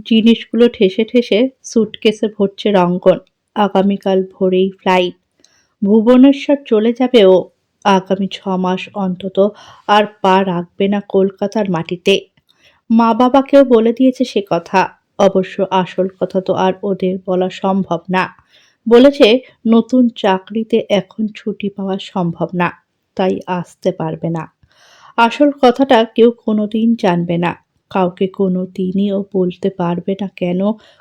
জিনিসগুলো ঠেসে ঠেসে সুটকেসে ভরছে রঙ্গন। আগামীকাল ভোরেই ফ্লাইট। ভুবনেশ্বর চলে যাবে ও। আগামী 6 মাস অন্তত আর পা রাখবে না কলকাতার মাটিতে। মা বাবাকেও বলে দিয়েছে সে কথা। অবশ্য আসল কথা তো আর ওদের বলা সম্ভব না। বলেছে নতুন চাকরিতে এখন ছুটি পাওয়া সম্ভব না, তাই আসতে পারবে না। আসল কথাটা কেউ কোনোদিন জানবে না। কাউকে কোনোদিনই ও বলতে পারবে না কেন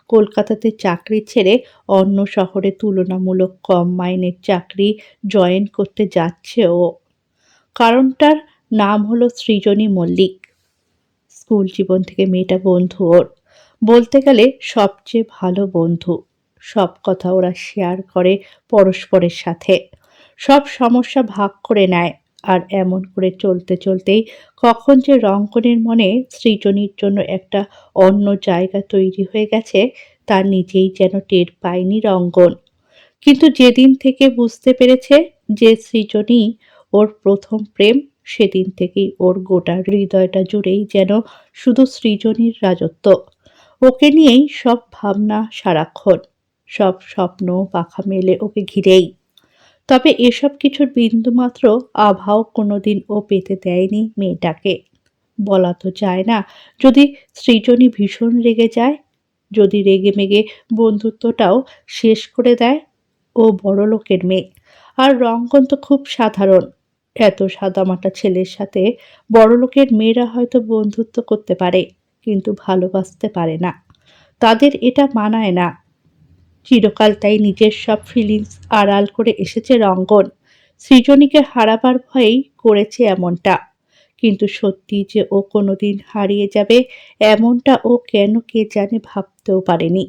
কলকাতাতে চাকরি ছেড়ে অন্য শহরে তুলনামূলক কম মাইনের চাকরি জয়েন করতে যাচ্ছে ও। কারণটার নাম হলো সৃজনী মল্লিক। স্কুল জীবন থেকে মেয়েটা বন্ধু ওর। বলতে গেলে সবচেয়ে ভালো বন্ধু। সব কথা ওরা শেয়ার করে পরস্পরের সাথে। সব সমস্যা ভাগ করে নেয়। আর এমন করে চলতে চলতেই কখন যে রঙ্গনের মনে সৃজনীর জন্য একটা অন্য জায়গা তৈরি হয়ে গেছে তা নিজেই যেন টের পায়নি রঙ্গন। কিন্তু যেদিন থেকে বুঝতে পেরেছে যে সৃজনী ওর প্রথম প্রেম, সেদিন থেকেই ওর গোটা হৃদয়টা জুড়েই যেন শুধু সৃজনীর রাজত্ব। ওকে নিয়েই সব ভাবনা সারাক্ষণ, সব স্বপ্ন পাখা মেলে ওকে ঘিরেই। তবে এসব কিছুর বিন্দুমাত্র আভাও কোনোদিন ও পেতে দেয়নি মেয়েটাকে। বলা তো যায় না, যদি সৃজনী ভীষণ রেগে যায়, যদি রেগেমেগে বন্ধুত্বটাও শেষ করে দেয়। ও বড়লোকের মেয়ে, আর রঙ্গন তো খুব সাধারণ। এত সাদামাটা ছেলের সাথে বড়লোকের মেয়েরা হয়তো বন্ধুত্ব করতে পারে, কিন্তু ভালোবাসতে পারে না। তাদের এটা মানায় না। চিরকাল তাই নিজের সব ফিলিংস আড়াল করে এসেছে রঙ্গন। সৃজনীকে হারাবার ভয়েই করেছে এমনটা। কিন্তু সত্যি যে ও কোনোদিন হারিয়ে যাবে এমনটা ও কেন কে জানে ভাবতেও পারেনি।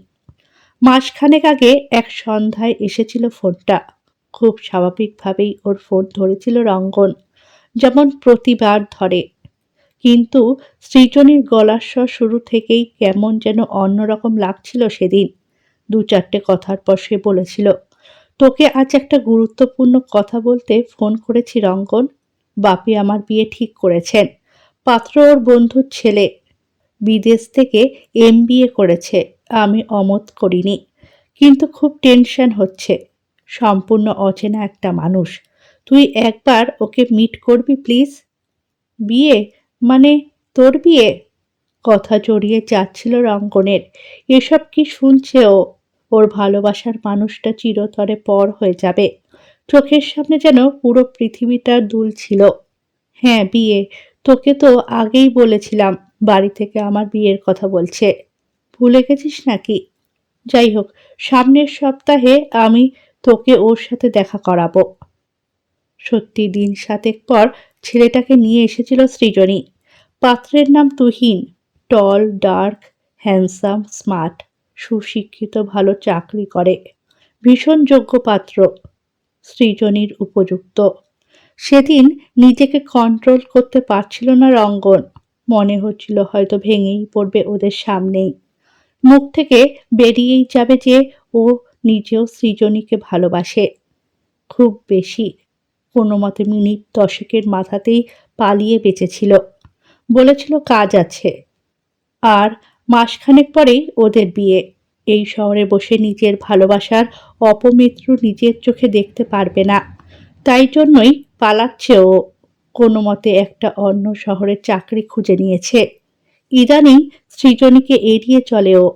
মাসখানেক আগে এক সন্ধ্যায় এসেছিল ফোনটা। খুব স্বাভাবিকভাবেই ওর ফোন ধরেছিল রঙ্গন, যেমন প্রতিবার ধরে। কিন্তু সৃজনীর গলার স্বর শুরু থেকেই কেমন যেন অন্যরকম লাগছিল সেদিন। 2-4টে কথার পর সে বলেছিল, তোকে আজ একটা গুরুত্বপূর্ণ কথা বলতে ফোন করেছি রঙ্গন। বাপি আমার বিয়ে ঠিক করেছেন। পাত্র ওর বন্ধুর ছেলে। বিদেশ থেকে MBA করেছে। আমি অমত করিনি। কিন্তু খুব টেনশন হচ্ছে। সম্পূর্ণ অচেনা একটা মানুষ। তুই একবার ওকে মিট করবি প্লিজ। বিয়ে? মানে তোর বিয়ে? কথা জড়িয়ে যাচ্ছিল রঙ্গনের। এসব কি শুনছে ও? ওর ভালোবাসার মানুষটা চিরতরে পর হয়ে যাবে। চোখের সামনে যেন পুরো পৃথিবীটা দুলছিল। হ্যাঁ, বিয়ে। তোকে তো আগেই বলেছিলাম বাড়ি থেকে আমার বিয়ের কথা বলছে। ভুলে গেছিস নাকি? যাই হোক, সামনের সপ্তাহে আমি তোকে ওর সাথে দেখা করাবো। সত্যি দিন 7 পর ছেলেটাকে নিয়ে এসেছিল সৃজনী। পাত্রের নাম তুহিন। টল, ডার্ক, হ্যান্ডসাম, স্মার্ট, সুশিক্ষিত, ভালো চাকরি করে। ভীষণ যোগ্য পাত্র। সৃজনীর উপযুক্ত। সেদিন নিজেকে কন্ট্রোল করতে পারছিল না রঙ্গন। মনে হচ্ছিল হয়তো ভেঙেই পড়বে ওদের সামনেই। মুখ থেকে বেরিয়েই যাবে যে ও নিজেও সৃজনীকে ভালোবাসে। খুব বেশি। কোনোমতে মিনিট 10 মাথাতেই পালিয়ে বেঁচেছিল। বলেছিল কাজ আছে। আর মাসখানেক পরেই ওদের বিয়ে। এই শহরে বসে নিজের ভালোবাসার অপমৃত্যু নিজের চোখে দেখতে পারবে না। তাই জন্যই পালাচ্ছে ও। কোনোমতে একটা অন্য শহরে চাকরি খুঁজে নিয়েছে। ইদানিং সৃজনীকে এড়িয়ে চলে ও।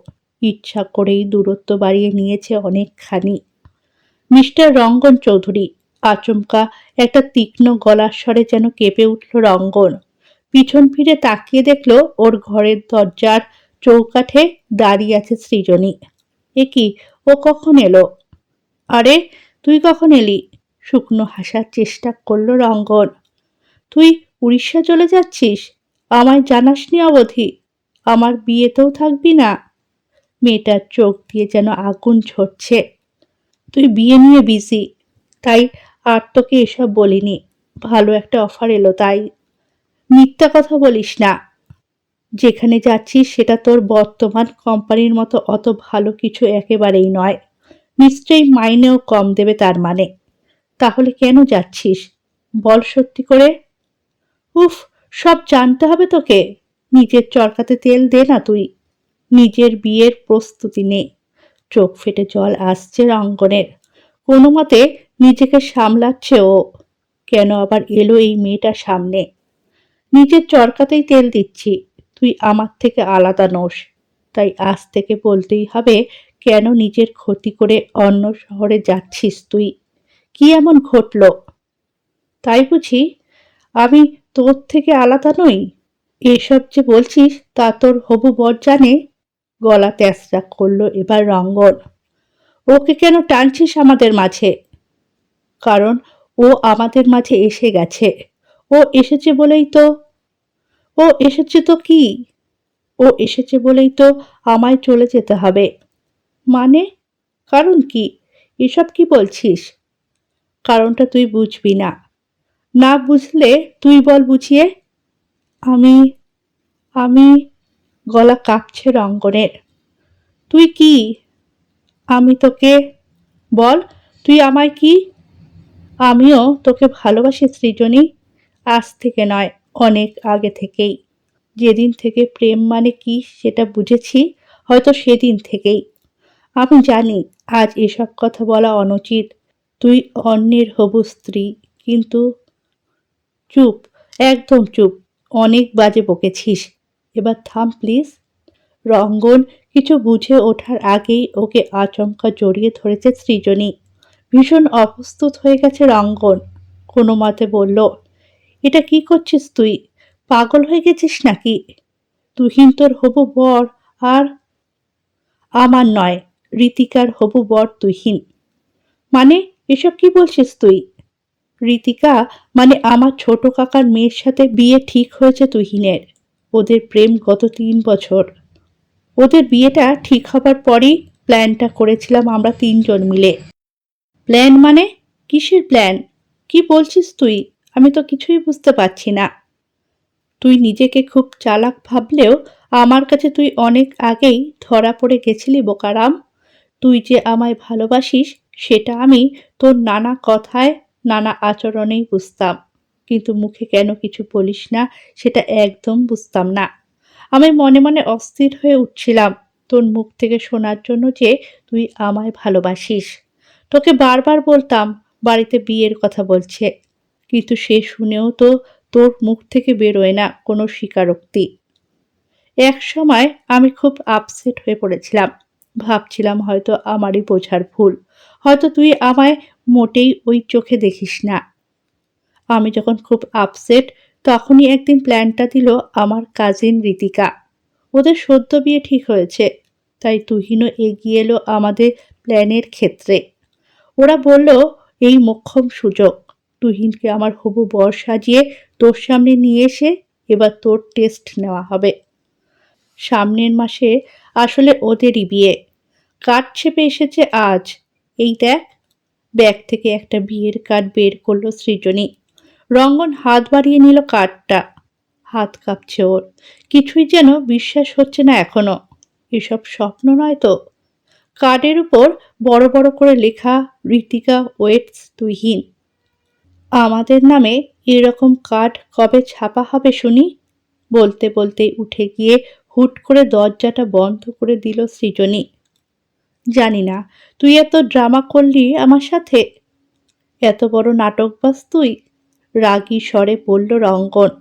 ইচ্ছা করেই দূরত্ব বাড়িয়ে নিয়েছে অনেকখানি। মিস্টার রঙ্গন চৌধুরী। আচমকা একটা তীক্ষ্ণ গলার স্বরে যেন কেঁপে উঠল রঙ্গন। পিছন ফিরে তাকিয়ে দেখল ওর ঘরের দরজার চৌকাঠে দাঁড়িয়ে আছে সৃজনী। এ কি, ও কখন এলো? আরে, তুই কখন এলি? শুকনো হাসার চেষ্টা করল রঙ্গন। তুই উড়িষ্যা চলে যাচ্ছিস? আমায় জানাসনি অবধি? আমার বিয়েতেও থাকবি না? মেয়েটার চোখ দিয়ে যেন আগুন ঝরছে। তুই বিয়ে নিয়ে বিজি, তাই আর তোকে এসব বলিনি। ভালো একটা অফার এলো তাই। মিথ্যা কথা বলিস না। যেখানে যাচ্ছিস সেটা তোর বর্তমান কোম্পানির মতো অত ভালো কিছু একেবারেই নয়। নিশ্চয়ই মাইনেও কম দেবে তার মানে। তাহলে কেন যাচ্ছিস? বল সত্যি করে। উফ, সব জানতে হবে তোকে। নিজের চরকাতে তেল দে না তুই। নিজের বিয়ের প্রস্তুতি নে। চোখ ফেটে জল আসছে রঙ্গনের। কোনো মতে নিজেকে সামলাচ্ছে ও। কেন আবার এলো এই মেয়েটা সামনে? নিজের চরকাতেই তেল দিচ্ছি। তুই আমার থেকে আলাদা নোস। তাই আজ থেকে বলতেই হবে, কেন নিজের ক্ষতি করে অন্য শহরে যাচ্ছিস তুই? কি এমন ঘটল? তাই বুঝি আমি তোর থেকে আলাদা নই? এসব যে বলছিস তা তোর হবু বর জানে? গলা তেঁচড়া করল এবার রঙ্গন। ওকে কেন টানছিস আমাদের মাঝে? কারণ ও আমাদের মাঝে এসে গেছে। ও এসেছে বলেই তো। ও এসেছে তো কি? ও এসেছে বলেই তো আমায় চলে যেতে হবে। মানে? কারণ কি? এসব কি বলছিস? কারণটা তুই বুঝবি না। না বুঝলে তুই বল বুঝিয়ে। আমি আমি গলা কাঁপছে রঙ্গনের। তুই কি? আমি তোকে বল, তুই আমায় কি? আমিও তোকে ভালোবাসি সৃজনী। আজ থেকে নয়, অনেক আগে থেকেই। যেদিন থেকে প্রেম মানে কি সেটা বুঝেছি, হয়তো সেদিন থেকেই। আমি জানি আজ এসব কথা বলা অনুচিত। তুই অন্যের হবু স্ত্রী, কিন্তু চুপ, একদম চুপ। অনেক বাজে বকেছিস। এবার থাম প্লিজ। রঙ্গন কিছু বুঝে ওঠার আগেই ওকে আচমকা জড়িয়ে ধরেছে সৃজনী। ভীষণ অপ্রস্তুত হয়ে গেছে রঙ্গন। কোনো মতে বলল, এটা কি করছিস তুই? পাগল হয়ে গেছিস নাকি? তুহিন তোর হবু বর, আর আমার নয়, ঋতিকার হবু বর তুহিন। মানে এসব কি বলছিস তুই? ঋতিকা মানে আমার ছোট কাকার মেয়ের সাথে বিয়ে ঠিক হয়েছে তুহিনের। ওদের প্রেম গত 3 বছর। ওদের বিয়েটা ঠিক হবার পরই প্ল্যানটা করেছিলাম আমরা 3জন মিলে। প্ল্যান মানে? কিসের প্ল্যান? কি বলছিস তুই? আমি তো কিছুই বুঝতে পারছি না। তুই নিজেকে খুব চালাক ভাবলেও আমার কাছে তুই অনেক আগেই ধরা পড়ে গেছিলি বোকারাম। তুই যে আমায় ভালোবাসিস সেটা আমি তোর নানা কথায়, নানা আচরণেই বুঝতাম। কিন্তু মুখে কেন কিছু বলিস না সেটা একদম বুঝতাম না। আমি মনে মনে অস্থির হয়ে উঠছিলাম তোর মুখ থেকে শোনার জন্য যে তুই আমায় ভালোবাসিস। তোকে বারবার বলতাম বাড়িতে বিয়ের কথা বলছে, কিন্তু সে শুনেও তো তোর মুখ থেকে বেরোয় না কোনো স্বীকারোক্তি। এক সময় আমি খুব আপসেট হয়ে পড়েছিলাম। ভাবছিলাম হয়তো আমারই বোঝার ভুল। হয়তো তুই আমায় মোটেই ওই চোখে দেখিস না। আমি যখন খুব আপসেট তখনই একদিন প্ল্যানটা দিল আমার কাজিন ঋতিকা। ওদের সদ্য বিয়ে ঠিক হয়েছে, তাই তুহিনও এগিয়ে এলো আমাদের প্ল্যানের ক্ষেত্রে। ওরা বলল, এই মোক্ষম সুযোগ। তুহিনকে আমার হবু বর সাজিয়ে তোর সামনে নিয়ে এসে এবার তোর টেস্ট নেওয়া হবে। সামনের মাসে আসলে ওদেরই বিয়ে। কার্ড ছেপে এসেছে আজ। এই দেখ। ব্যাগ থেকে একটা বিয়ের কার্ড বের করলো সৃজনী। রঙ্গন হাত বাড়িয়ে নিল কার্ডটা। হাত কাঁপছে ওর। কিছুই যেন বিশ্বাস হচ্ছে না এখনো। এসব স্বপ্ন নয় তো? কার্ডের উপর বড় বড় করে লেখা, ঋতিকা ওয়েটস তুহিন। আমাদের নামে এরকম কার্ড কবে ছাপা হবে শুনি? বলতে বলতে উঠে গিয়ে হুট করে দরজাটা বন্ধ করে দিল সৃজনী। জানি না তুই এত ড্রামা করলি আমার সাথে। এত বড় নাটকবাজ তুই? রাগী স্বরে বলল রঙ্গন।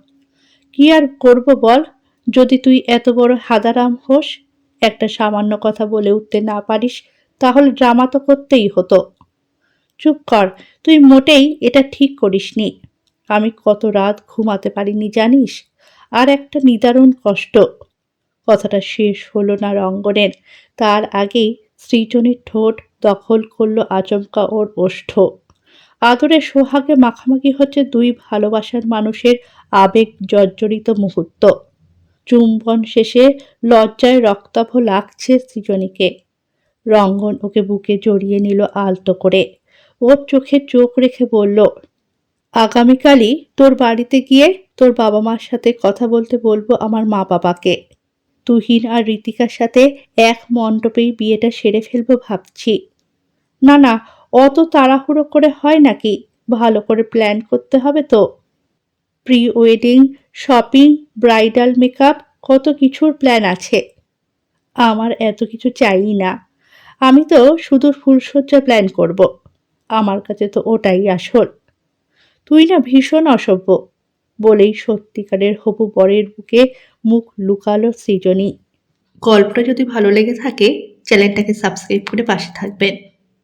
কি আর করব বল, যদি তুই এত বড় হাঁদারাম হোস, একটা সামান্য কথা বলে উঠতে না পারিস, তাহলে ড্রামা তো করতেই হতো। চুপ কর, তুই মোটেই এটা ঠিক করিসনি। আমি কত রাত ঘুমাতে পারিনি জানিস? আর একটা নিদারুণ কষ্ট। কথাটা শেষ হলো না রঙ্গনের, তার আগেই সৃজনীর ঠোঁট দখল করলো আচমকা ওর ওষ্ঠ। আদরে সোহাগে মাখামাখি হচ্ছে দুই ভালোবাসার মানুষের আবেগ জর্জরিত মুহূর্ত। চুম্বন শেষে লজ্জায় রক্তাভ লাগছে সৃজনীকে। রঙ্গন ওকে বুকে জড়িয়ে নিল আলতো করে। ওর চোখে চোখ রেখে বলল, আগামীকালই তোর বাড়িতে গিয়ে তোর বাবা মার সাথে কথা বলতে বলবো আমার মা বাবাকে। তুহিন আর ঋতিকার সাথে এক মণ্ডপেই বিয়েটা সেরে ফেলবো ভাবছি। না না, অত তাড়াহুড়ো করে হয় নাকি? ভালো করে প্ল্যান করতে হবে তো। Pre wedding, shopping, bridal makeup, কত কিছুর প্ল্যান আছে। আমার এত কিছু চাই না। আমি তো শুধু ফুলশয্যা প্ল্যান করব। আমার কাছে তো ওটাই আসল। তুই না ভীষণ অসভ্য, বলেই সত্যিকারের হবু বরের বুকে মুখ লুকালো সৃজনী। গল্পটা যদি ভালো লেগে থাকে চ্যানেলটাকে সাবস্ক্রাইব করে পাশে থাকবেন।